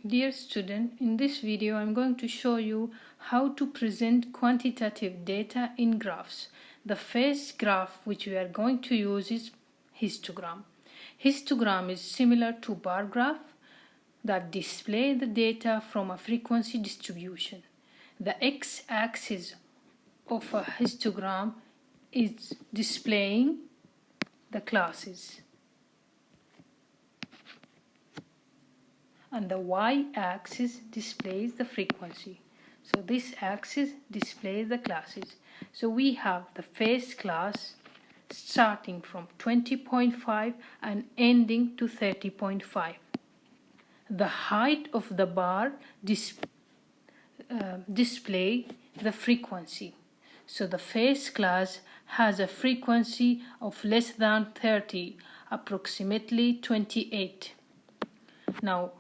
Dear student, in this video I'm going to show you how to present quantitative data in graphs. The first graph which we are going to use is histogram. Histogram is similar to bar graph that display the data from a frequency distribution. The x-axis of a histogram is displaying the classes, and the y-axis displays the frequency. So this axis displays the classes. So we have the first class starting from 20.5 and ending to 30.5. The height of the bar display the frequency. So the first class has a frequency of less than 30, approximately 28. Now,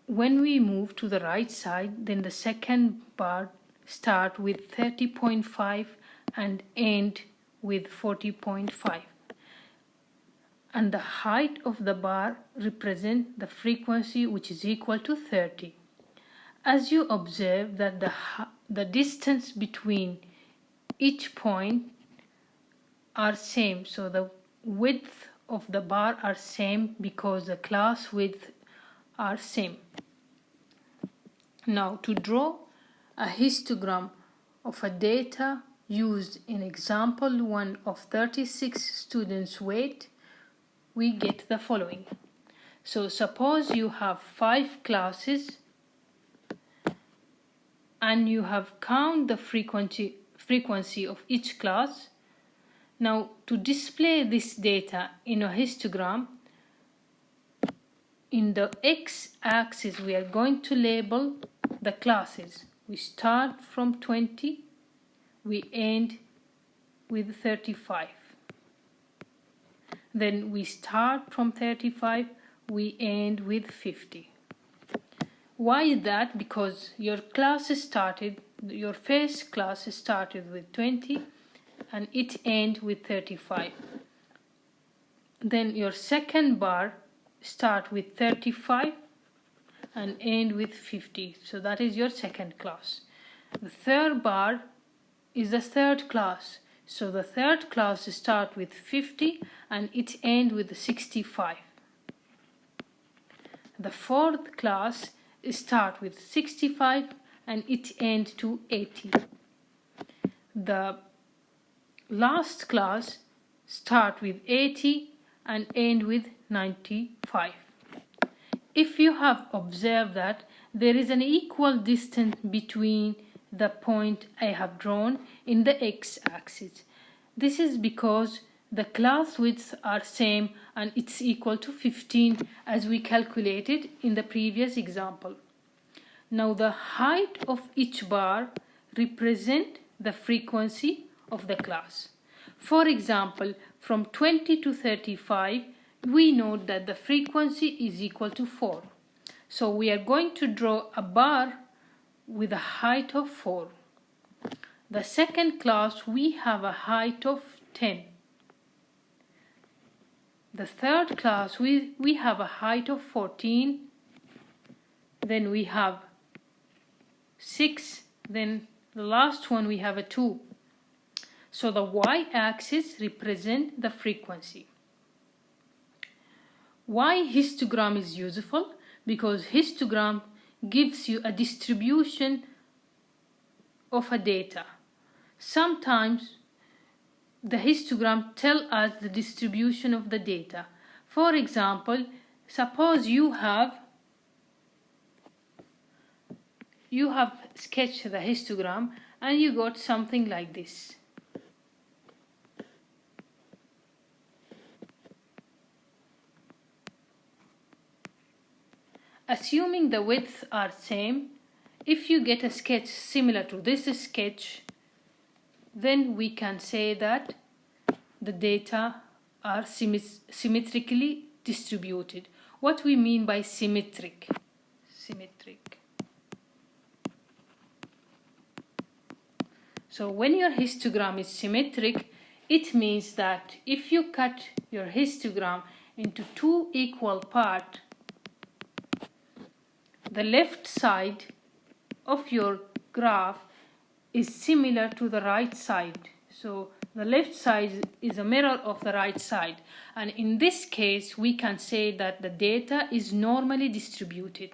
when we move to the right side, then the second bar start with 30.5 and end with 40.5. And the height of the bar represent the frequency which is equal to 30. As you observe that the distance between each point are same, so the width of the bar are same because the class width are same. Now, to draw a histogram of a data used in example 1 of 36 students' weight, we get the following. So suppose you have 5 classes and you have count the frequency of each class. Now, to display this data in a histogram, in the x-axis we are going to label the classes. We start from 20, we end with 35. Then we start from 35, we end with 50. Why is that? Because your first class started with 20 and it ends with 35. Then your second bar start with 35 and end with 50. So that is your second class. The third bar is the third class. So the third class start with 50 and it end with 65. The fourth class start with 65 and it end to 80. The last class start with 80 and end with 95. If you have observed that there is an equal distance between the point I have drawn in the x-axis, this is because the class widths are same and it's equal to 15 as we calculated in the previous example. Now the height of each bar represent the frequency of the class. For example, from 20 to 35, we know that the frequency is equal to 4. So we are going to draw a bar with a height of 4. The second class, we have a height of 10. The third class, we have a height of 14. Then we have 6. Then the last one, we have a 2. So the y-axis represent the frequency. Why histogram is useful? Because histogram gives you a distribution of a data. Sometimes the histogram tell us the distribution of the data. For example, suppose you have sketched the histogram and you got something like this. Assuming the widths are same, if you get a sketch similar to this sketch, then we can say that the data are symmetrically distributed. What we mean by symmetric? So when your histogram is symmetric, it means that if you cut your histogram into 2 equal parts, the left side of your graph is similar to the right side. So the left side is a mirror of the right side, and in this case we can say that the data is normally distributed.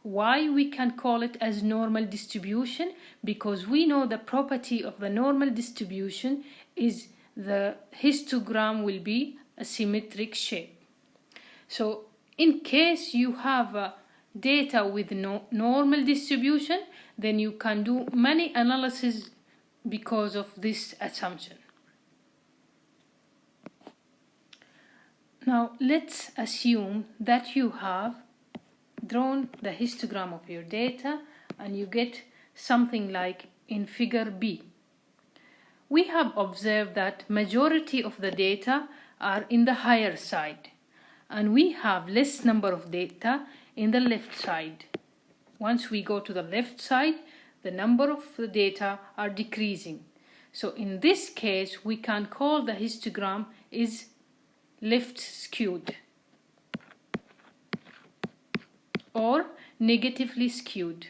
Why we can call it as normal distribution? Because we know the property of the normal distribution is the histogram will be a symmetric shape. So in case you have data with no normal distribution, then you can do many analyses because of this assumption. Now let's assume that you have drawn the histogram of your data and you get something like in figure B. We have observed that majority of the data are in the higher side, and we have less number of data in the left side. Once we go to the left side, the number of the data are decreasing. So in this case, we can call the histogram is left skewed or negatively skewed.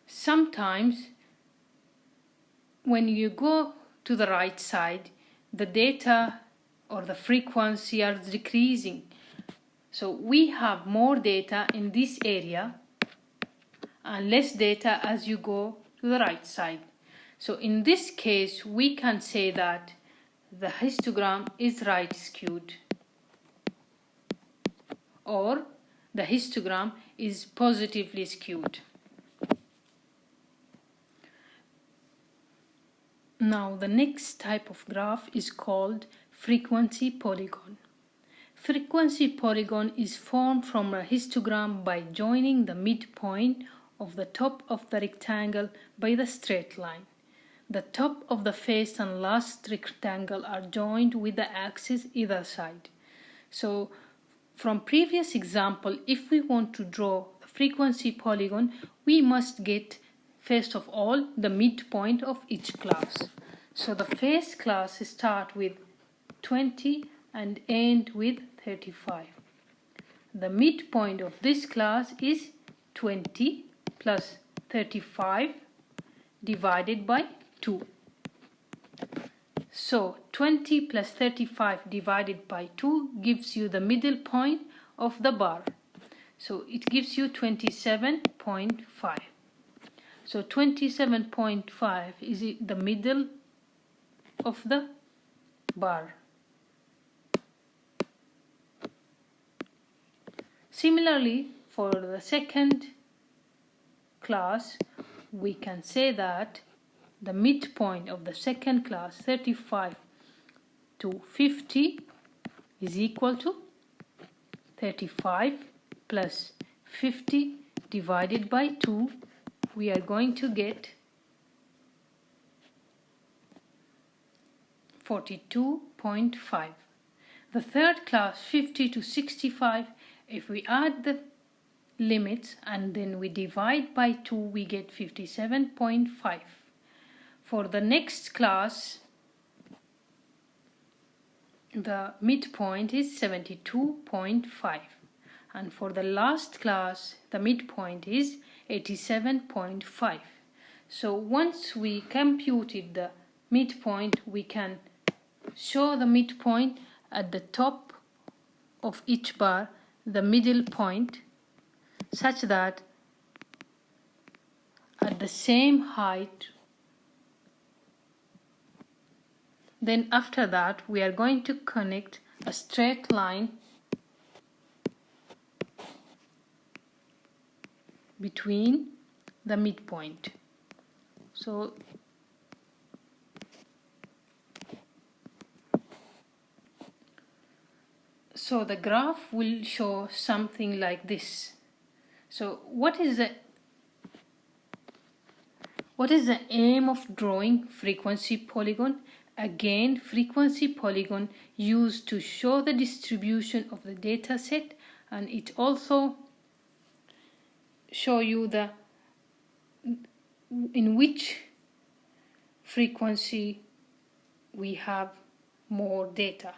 Sometimes when you go to the right side, the data or the frequency are decreasing. So we have more data in this area and less data as you go to the right side. So in this case, we can say that the histogram is right skewed, or the histogram is positively skewed. Now the next type of graph is called frequency polygon. Frequency polygon is formed from a histogram by joining the midpoint of the top of the rectangle by the straight line. The top of the face and last rectangle are joined with the axis either side. So from previous example, if we want to draw the frequency polygon, we must get first of all the midpoint of each class. So the face class start with 20 and end with 35. The midpoint of this class is 20 plus 35 divided by 2. So 20 plus 35 divided by 2 gives you the middle point of the bar. So it gives you 27.5. So 27.5 is the middle of the bar. Similarly, for the second class, we can say that the midpoint of the second class, 35 to 50, is equal to 35 plus 50 divided by 2. We are going to get 42.5. The third class, 50 to 65, if we add the limits and then we divide by 2, we get 57.5. For the next class, the midpoint is 72.5. And for the last class, the midpoint is 87.5. So once we computed the midpoint, we can show the midpoint at the top of each bar, the middle point, such that at the same height. Then after that, we are going to connect a straight line between the midpoint. So the graph will show something like this. So what is the aim of drawing frequency polygon? Again, frequency polygon used to show the distribution of the data set, and it also show you in which frequency we have more data.